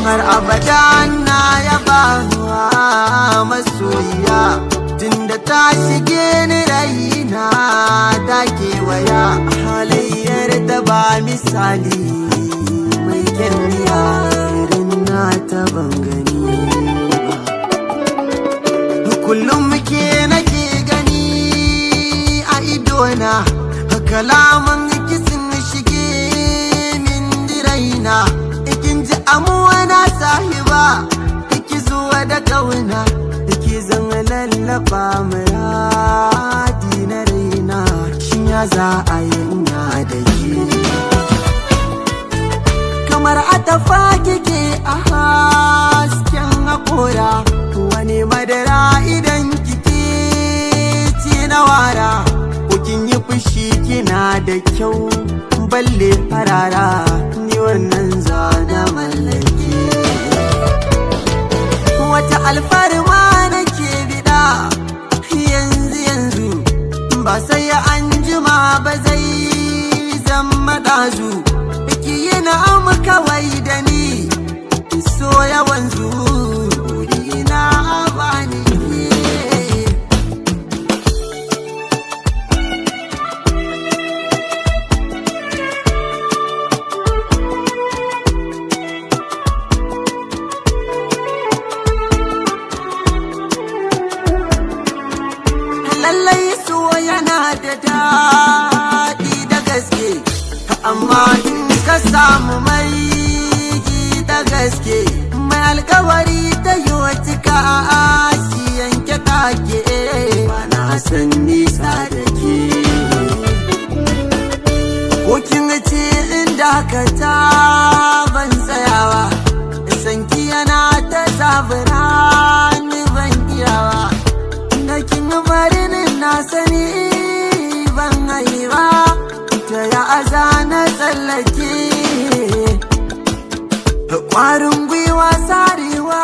har abada na yaba masoyiya tunda ta shige ni raina ta kewaya halayyar da ba misali mai girmiya irin na ta bangani kullum muke nake gani a idona kalaman kisin shige min diraina ikin ji amuwa na sahiba iki zuwa da kauna iki zan lallaba muradi na raina shin ya za a yi da ke kamar atafa kike a hasken hakora wani madara idan kike ci na wara kin yi fushi kina da kyau balle farara ni wannan zana mallake wata alfarma nake bida yanzu ba sai an jima ba zai zama dazu ki yi na'am kawai da ni so yawan ina bani lallai so yana da daɗi da gaske amma in ka samu mai da gaske mai alkawari ta yi wata ka shi yanke take ba na san nisa da ke ko kin ce inda ka ta ban tsayawa sanki yana ta zabura ni ban iyawa da kin bari na sani ban haifa ta ya aza na tsallake ƙwarin gwiwa sarewa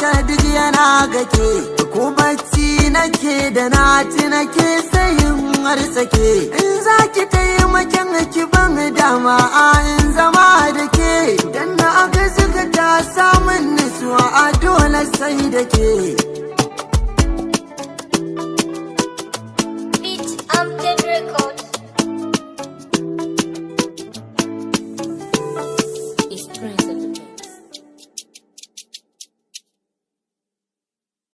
ta duk yana gake ko bacci nake da nati nake sayin harsake in za ki taimakin ki ban dama in zama da ke dan na aga zuka ta samun nutsuwa a dole sai da ke